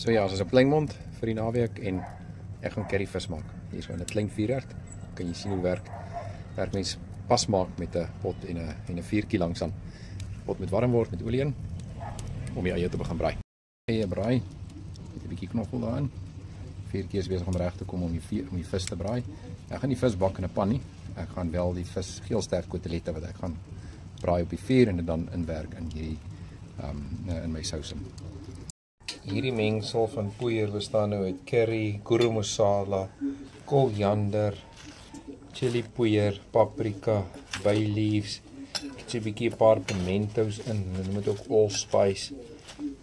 So ja, is 'n pleinmond vir die naweek en ek gaan curryvis maak. Hier so in 'n klein vuurherd. Kan jy sien hoe werk mens pas maak met 'n pot en 'n vuurtjie langs aan. Pot moet warm word met olie in om die eie te begin braai. Eie braai met 'n bietjie knoffel daarin. Vuurtjie is besig om reg te kom om die vis te braai. Ek gaan die vis bak in 'n pan nie. Ek gaan wel die vis geelsterk kotelette wat ek gaan braai op die vuur en dit dan inwerk in hierdie in my sous. Hierdie mengsel van poeier bestaan nou uit curry, garam masala, koriander, chili poeier, paprika, bay leaves, ek bietjie 'n paar pimentos in, en dit moet ook allspice.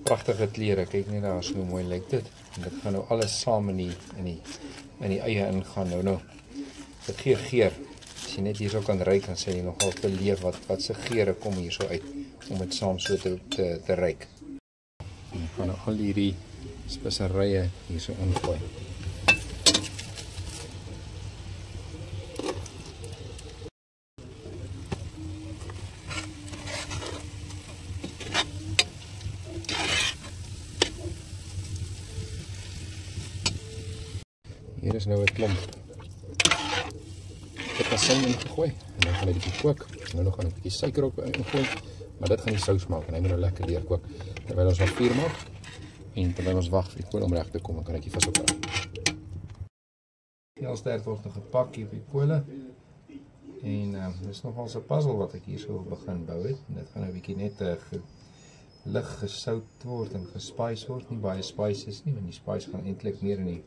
Pragtige kleure, kyk net daar, so mooi lyk dit. En dit gaan nou alles saam in die eie ingaan nou. Dit gee geur. As jy net hierso kan ruik, dan sê jy nogal beleef wat se geure kom hierso uit om dit saam so te ruik. Ek gaan nou al hierdie speserye hierso ingooi. Hier is nou 'n klomp peterselie ingegooi en dan gaan ek dit kook. Nou nog gaan ek 'n bietjie suiker op ingooi, maar dit gaan die sous maak en hy moet nou lekker deurkook terwyl ons nog vuur maak en terwyl ons wag vir die kool om reg te kom, dan kan ek die vis opbraai. Heel sterk word nog gepak hier op die kole. En dis nogal 'n puzzle wat ek hier so begin bou het. En dit gaan nou 'n bietjie net lig gesout word en gespice word. Nie baie spices nie, want die spice gaan eintlik meer in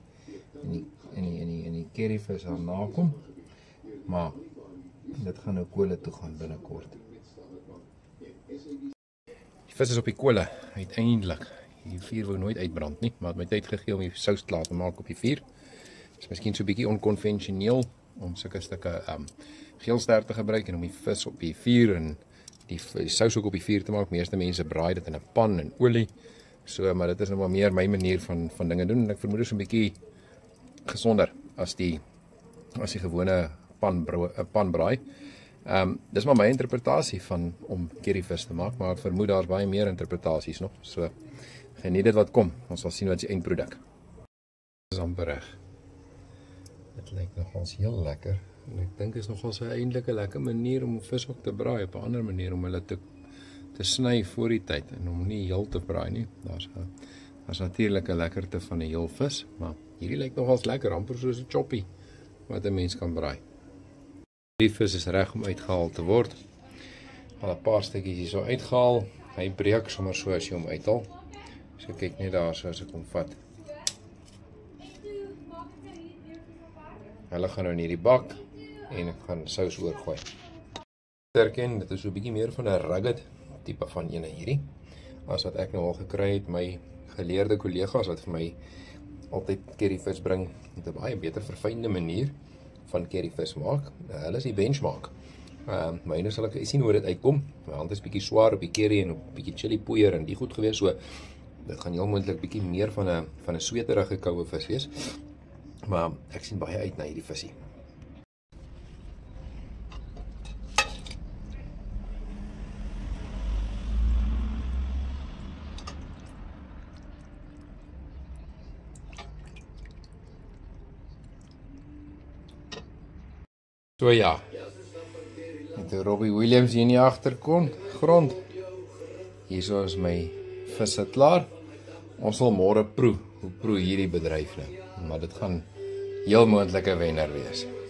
die curryvis daarna kom. Maar dit gaan nou kole toe gaan binnekort. Die vis is op die kole, uiteindelik. Die vuur wou nooit uitbrand nie, maar het my tyd gegee om die sous klaar te maak op die vuur. Dit is miskien so 'n bietjie onkonvensioneel om sulke stukke geelster te gebruik en om die vis op die vuur en die sous ook op die vuur te maak. Meeste mense braai dit in 'n pan en olie. So, maar dit is nou maar meer my manier van dinge doen en ek vermoed dit is 'n bietjie gesonder as die gewone pan braai. Dis maar my interpretasie van om curryvis te maak, maar ek vermoed daar's baie meer interpretasies nog. So geniet dit wat kom. Ons sal sien wat die eindproduk. Dit is amper reg. Dit lyk nogals heel lekker. En ek dink is nogals 'n eintlike lekker manier om vis ook te braai, op 'n ander manier om hulle te sny voor die tyd en om nie heel te braai nie. Daar's natuurlik 'n lekkerte van 'n heel vis, maar hierdie lyk nogals lekker, amper soos 'n choppie wat 'n mens kan braai. Die vis is reg om uitgehaal te word. Al 'n paar stukkies hierso uitgehaal. Hy breek sommer so as jy hom uithaal. So kyk net daar so as ek hom vat. Hulle gaan nou in hierdie bak en ek gaan sous oorgooi. Erken, dit is so 'n bietjie meer van 'n rugged tipe van ene hierdie. As wat ek nou al gekry het, my geleerde kollegas wat vir my altyd curryvis bring met 'n baie beter verfynde manier van curryvis maak. Hulle is die benchmark. Myne sal ek sien hoe dit uitkom. My hand is bietjie swaar op die curry en op bietjie chili poeier en die goed gewees, so dit gaan heel moontlik bietjie meer van 'n sweterige koue vis wees. Maar ek sien baie uit na hierdie visie. So ja, met Robbie Williams hier in die agtergrond. Hierso is my visse klaar. Ons sal môre proe hierdie bedryf nou. Maar dit gaan heel moontlike wenner wees.